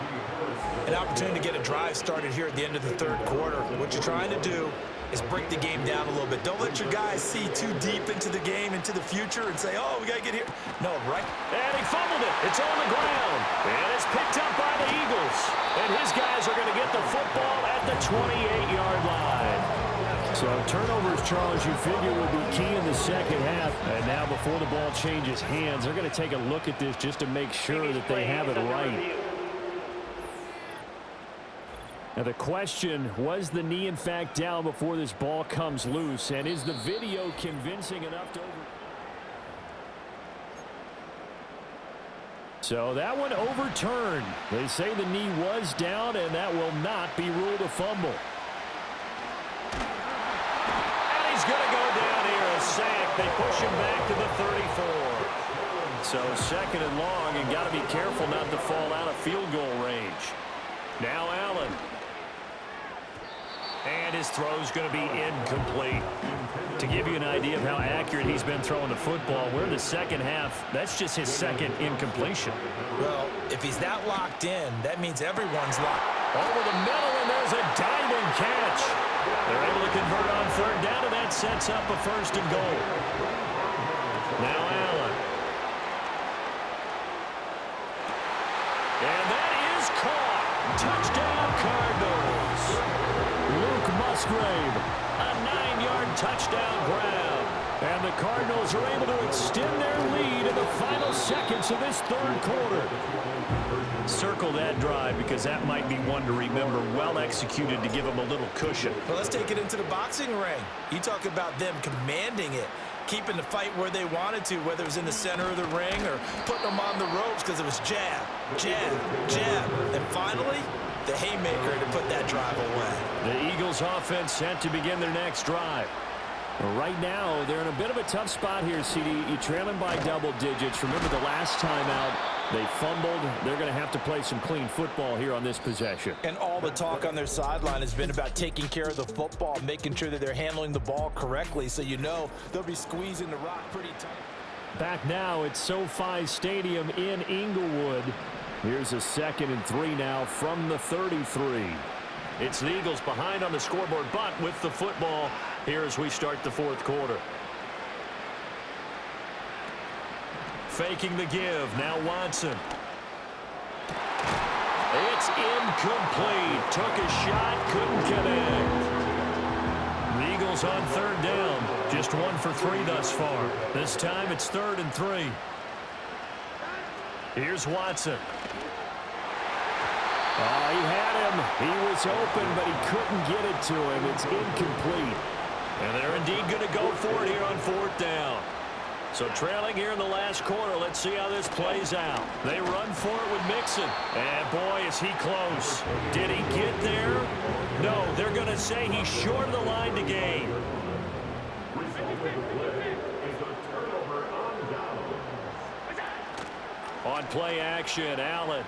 An opportunity to get a drive started here at the end of the 3rd quarter. What you're trying to do is break the game down a little bit. Don't let your guys see too deep into the game, into the future, and say, oh, we got to get here. No, right? And he fumbled it. It's on the ground. And it's picked up by the Eagles. And his guys are going to get the football at the 28-yard line. So turnovers, Charles, you figure will be key in the second half. And now before the ball changes hands, they're going to take a look at this just to make sure that they have it right. Now the question, was the knee in fact down before this ball comes loose? And is the video convincing enough to over... So that one overturned. They say the knee was down, and that will not be ruled a fumble. He's going to go down here, a sack. They push him back to the 34. So 2nd and long, and got to be careful not to fall out of field goal range. Now Allen. And his throw's going to be incomplete. To give you an idea of how accurate he's been throwing the football, we're in the second half. That's just his 2nd incompletion. Well, if he's that locked in, that means everyone's locked. Over the middle, and there's a diving catch. They're able to convert on 3rd down, and that sets up a 1st and goal. Now Allen. And that is caught. Touchdown, Cardinals. Luke Musgrave, a 9-yard touchdown grab. And the Cardinals are able to extend their lead in the final seconds of this 3rd quarter. Circle that drive because that might be one to remember. Well executed to give them a little cushion. Well, let's take it into the boxing ring. You talk about them commanding it, keeping the fight where they wanted to, whether it was in the center of the ring or putting them on the ropes because it was jab, jab, jab. And finally, the haymaker to put that drive away. The Eagles offense set to begin their next drive. Right now, they're in a bit of a tough spot here, CD. You trail them by double digits. Remember the last time out, they fumbled. They're going to have to play some clean football here on this possession. And all the talk on their sideline has been about taking care of the football, making sure that they're handling the ball correctly, so you know they'll be squeezing the rock pretty tight. Back now at SoFi Stadium in Inglewood. Here's a 2nd and 3 now from the 33. It's the Eagles behind on the scoreboard, but with the football here as we start the fourth quarter. Faking the give. Now Watson. It's incomplete. Took a shot, couldn't connect. The Eagles on third down. Just 1 for 3 thus far. This time it's 3rd and 3. Here's Watson. Oh, he had him. He was open, but he couldn't get it to him. It's incomplete. And they're indeed going to go for it here on 4th down. So trailing here in the last quarter. Let's see how this plays out. They run for it with Mixon. And boy, is he close. Did he get there? No, they're going to say he's short of the line to gain. On play action, Allen.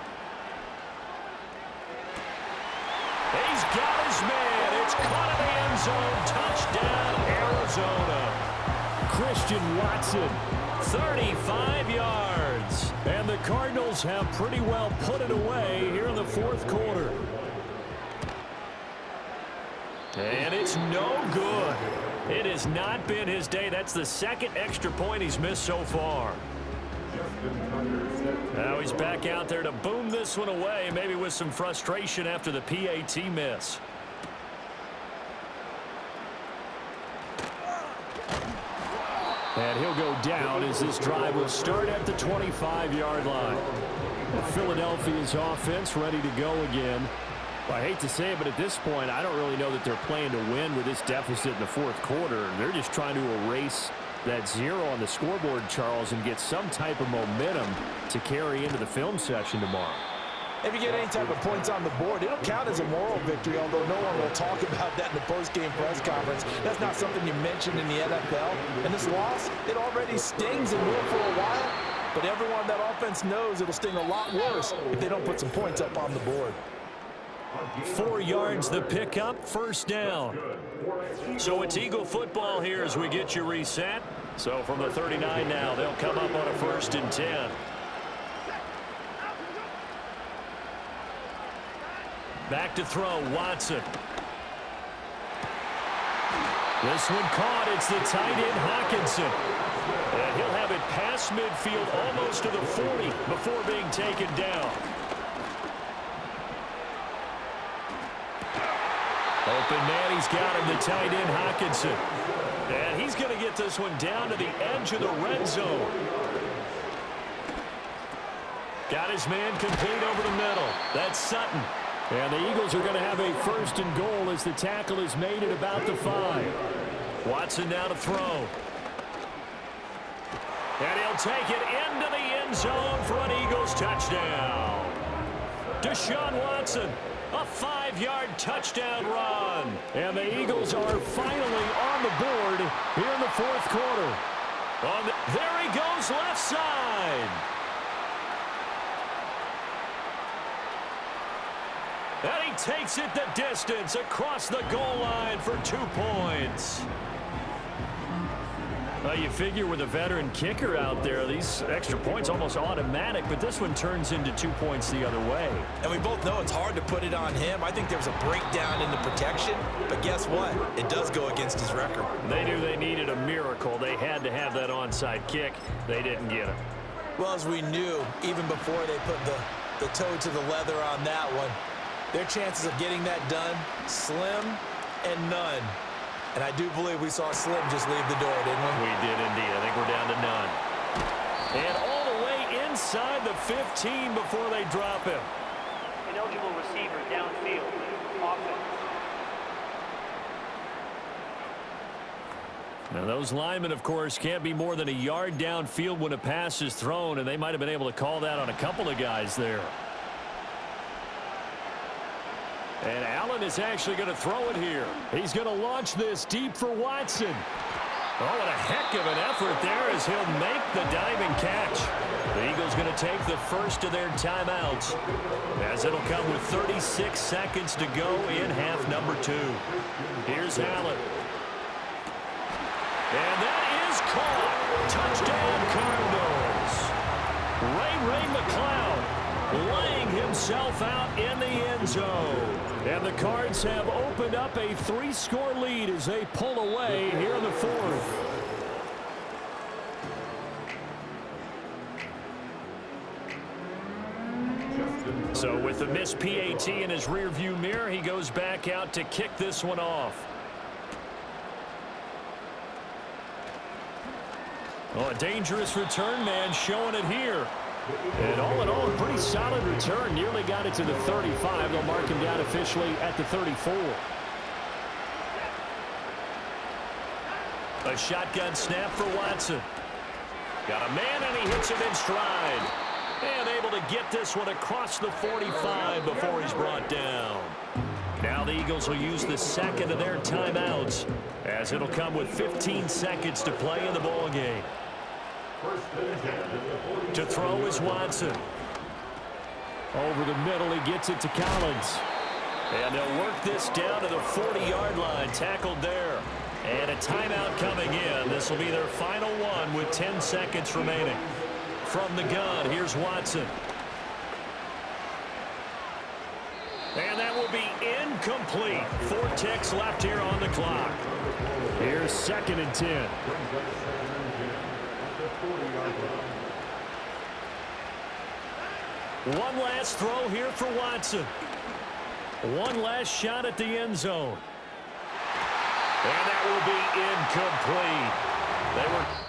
He's got his man. It's caught in the end zone. Touchdown, Arizona. Christian Watson, 35 yards. And the Cardinals have pretty well put it away here in the fourth quarter. And it's no good. It has not been his day. That's the second extra point he's missed so far. Now he's back out there to boom this one away, maybe with some frustration after the PAT miss. And he'll go down as this drive will start at the 25-yard line. Philadelphia's offense ready to go again. Well, I hate to say it, but at this point, I don't really know that they're playing to win with this deficit in the fourth quarter. They're just trying to erase that 0 on the scoreboard, Charles, and get some type of momentum to carry into the film session tomorrow. If you get any type of points on the board, it'll count as a moral victory, although no one will talk about that in the post-game press conference. That's not something you mentioned in the NFL. And this loss, it already stings and will for a while, but everyone on that offense knows it'll sting a lot worse if they don't put some points up on the board. 4 yards the pickup, first down. So it's Eagle football here as we get you reset. So from the 39 now, they'll come up on a 1st and 10. Back to throw, Watson. This one caught. It's the tight end, Hockenson. And he'll have it past midfield almost to the 40 before being taken down. Open man, he's got him, the tight end, Hockenson. And he's going to get this one down to the edge of the red zone. Got his man complete over the middle. That's Sutton. And the Eagles are going to have a 1st and goal as the tackle is made at about the 5. Watson now to throw. And he'll take it into the end zone for an Eagles touchdown. Deshaun Watson, a 5-yard touchdown run. And the Eagles are finally on the board here in the fourth quarter. There he goes, left side. And he takes it the distance across the goal line for 2 points. Well, you figure with a veteran kicker out there, these extra points almost automatic, but this one turns into 2 points the other way. And we both know it's hard to put it on him. I think there was a breakdown in the protection, but guess what? It does go against his record. They knew they needed a miracle. They had to have that onside kick. They didn't get it. Well, as we knew, even before they put the toe to the leather on that one, their chances of getting that done, slim and none. And I do believe we saw Slim just leave the door, didn't we? We did indeed. I think we're down to none. And all the way inside the 15 before they drop him. Ineligible receiver downfield. Offense. Now those linemen, of course, can't be more than a yard downfield when a pass is thrown, and they might have been able to call that on a couple of guys there. And Allen is actually going to throw it here. He's going to launch this deep for Watson. Oh, what a heck of an effort there as he'll make the diving catch. The Eagles going to take the first of their timeouts as it'll come with 36 seconds to go in half number 2. Here's Allen. And that is caught. Touchdown, Cardinals. Ray McCloud laying himself out in the end zone. And the Cards have opened up a 3-score lead as they pull away here in the fourth. So with the missed PAT in his rearview mirror, he goes back out to kick this one off. Oh, a dangerous return man showing it here. And all in all, a pretty solid return. Nearly got it to the 35. They'll mark him down officially at the 34. A shotgun snap for Watson. Got a man, and he hits him in stride. And able to get this one across the 45 before he's brought down. Now the Eagles will use the second of their timeouts, as it'll come with 15 seconds to play in the ball game. To throw is Watson. Over the middle, he gets it to Collins. And they'll work this down to the 40-yard line, tackled there. And a timeout coming in. This will be their final one with 10 seconds remaining. From the gun, here's Watson. And that will be incomplete. 4 ticks left here on the clock. Here's 2nd and 10. One last throw here for Watson. One last shot at the end zone. And that will be incomplete. They were...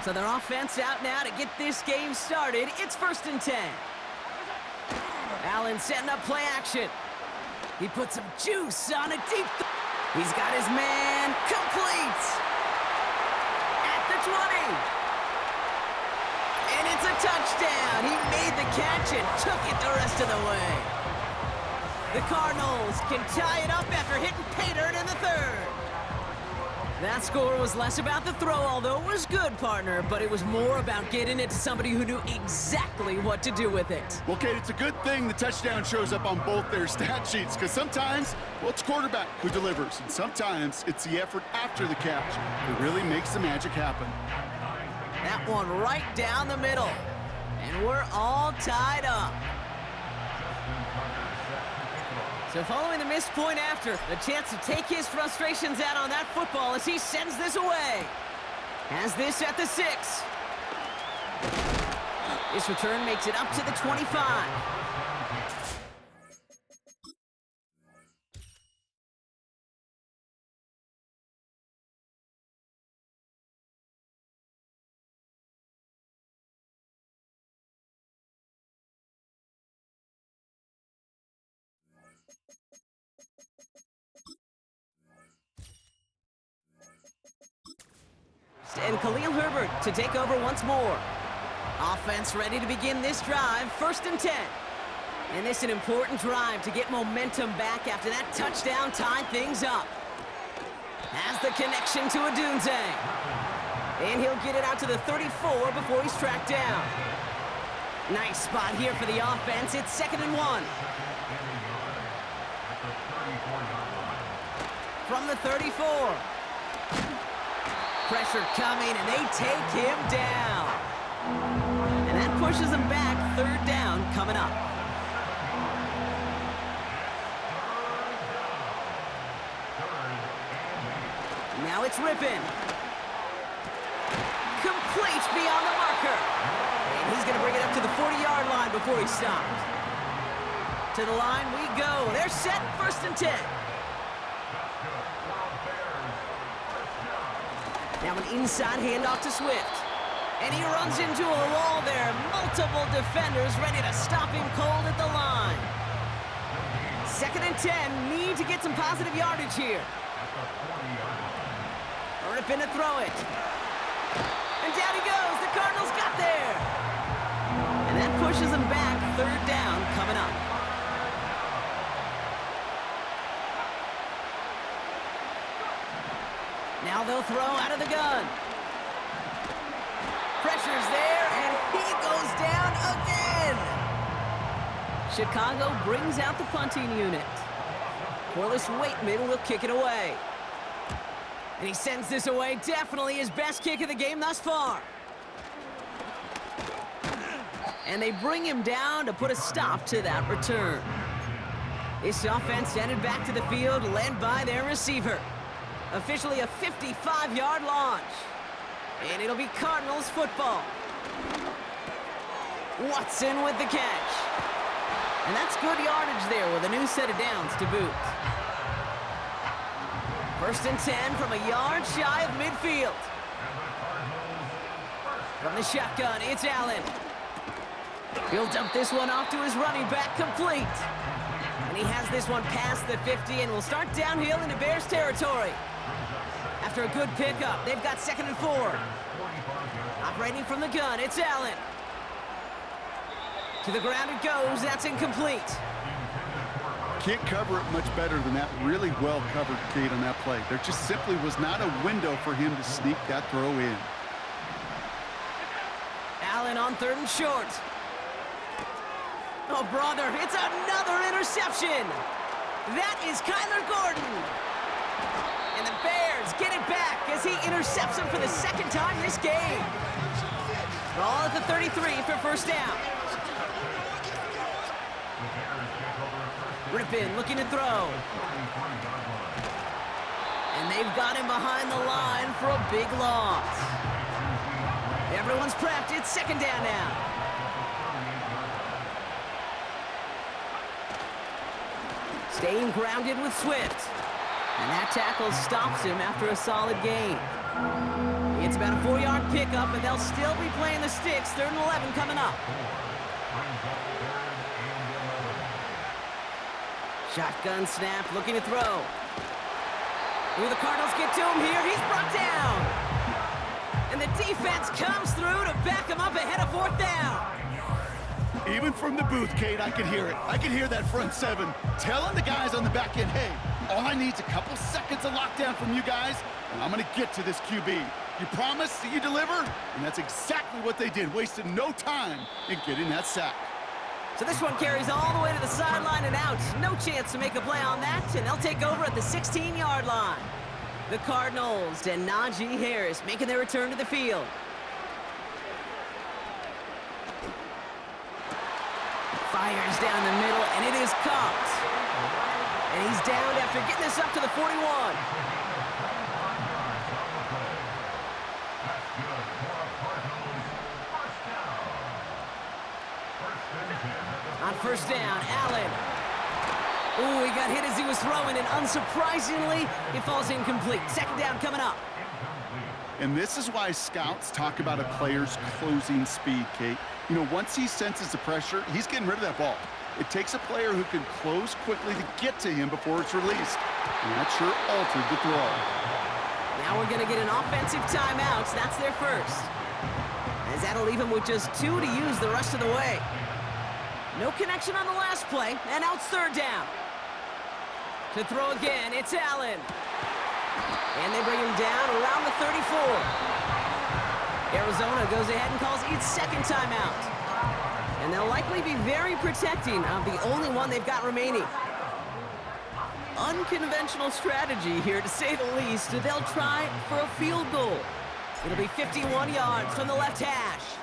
So their offense out now to get this game started. It's 1st and 10. Allen setting up play action. He puts some juice on a deep. He's got his man complete at the 20. And it's a touchdown. He made the catch and took it the rest of the way. The Cardinals can tie it up after hitting pay dirt in the 3rd. That score was less about the throw, although it was good, partner, but it was more about getting it to somebody who knew exactly what to do with it. Well, Kate, it's a good thing the touchdown shows up on both their stat sheets, because sometimes, well, it's quarterback who delivers, and sometimes it's the effort after the catch that really makes the magic happen. That one right down the middle, and we're all tied up. So following the missed point after, a chance to take his frustrations out on that football as he sends this away. Has this at the 6. This return makes it up to the 25. And Khalil Herbert to take over once more. Offense ready to begin this drive, 1st and 10. And this is an important drive to get momentum back after that touchdown tied things up. Has the connection to Odunze. And he'll get it out to the 34 before he's tracked down. Nice spot here for the offense. It's 2nd and 1. From the 34. Pressure coming, and they take him down. And that pushes him back. 3rd down coming up. Now it's Rippin. Complete beyond the marker. And he's going to bring it up to the 40-yard line before he stops. To the line we go. They're set, 1st and 10. Now an inside handoff to Swift. And he runs into a wall there. Multiple defenders ready to stop him cold at the line. 2nd and 10. Need to get some positive yardage here. Rippin to throw it. And down he goes. The Cardinals got there. And that pushes him back. 3rd down coming up. Now they'll throw out of the gun. Pressure's there, and he goes down again. Chicago brings out the punting unit. Corliss Waitman will kick it away. And he sends this away. Definitely his best kick of the game thus far. And they bring him down to put a stop to that return. This offense headed back to the field, led by their receiver. Officially a 55-yard launch. And it'll be Cardinals football. Watson with the catch. And that's good yardage there with a new set of downs to boot. 1st and 10 from a yard shy of midfield. From the shotgun, it's Allen. He'll dump this one off to his running back, complete. And he has this one past the 50 and will start downhill into Bears territory. After a good pickup, they've got 2nd and 4. Operating from the gun, it's Allen. To the ground it goes, that's incomplete. Can't cover it much better than that. Really well covered, Kate, on that play. There just simply was not a window for him to sneak that throw in. Allen on 3rd and short. Oh, brother, it's another interception. That is Kyler Gordon. And the Bears get it back as he intercepts him for the 2nd time this game. Ball at the 33 for 1st down. Rippin looking to throw. And they've got him behind the line for a big loss. Everyone's prepped. It's 2nd down now. Staying grounded with Swift. And that tackle stops him after a solid gain. It's about a 4-yard pickup, and they'll still be playing the sticks. 3rd and 11 coming up. Shotgun snap, looking to throw. Ooh, the Cardinals get to him here. He's brought down. And the defense comes through to back him up ahead of 4th down. Even from the booth, Kate, I could hear it. I could hear that front 7 telling the guys on the back end, hey, all I need is a couple seconds of lockdown from you guys, and I'm going to get to this QB. You promise that you deliver? And that's exactly what they did, wasted no time in getting that sack. So this one carries all the way to the sideline and out. No chance to make a play on that, and they'll take over at the 16-yard line. The Cardinals and Najee Harris making their return to the field. Fires down the middle, and it is caught. And he's down after getting this up to the 41. On 1st down, Allen. Ooh, he got hit as he was throwing, and unsurprisingly, it falls incomplete. 2nd down coming up. And this is why scouts talk about a player's closing speed, Kate. You know, once he senses the pressure, he's getting rid of that ball. It takes a player who can close quickly to get to him before it's released. And that sure altered the throw. Now we're going to get an offensive timeout. That's their first. As that'll leave him with just 2 to use the rest of the way. No connection on the last play, and now it's 3rd down. To throw again, it's Allen. And they bring him down around the 34. Arizona goes ahead and calls its 2nd timeout. And they'll likely be very protecting of the only one they've got remaining. Unconventional strategy here, to say the least. They'll try for a field goal. It'll be 51 yards from the left hash.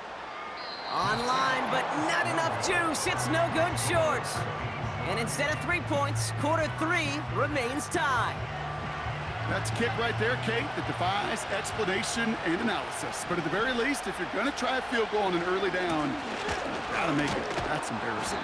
Online, but not enough juice. It's no good short. And instead of 3 points, quarter 3 remains tied. That's a kick right there, Kate, that defies explanation and analysis. But at the very least, if you're going to try a field goal on an early down, gotta make it. That's embarrassing.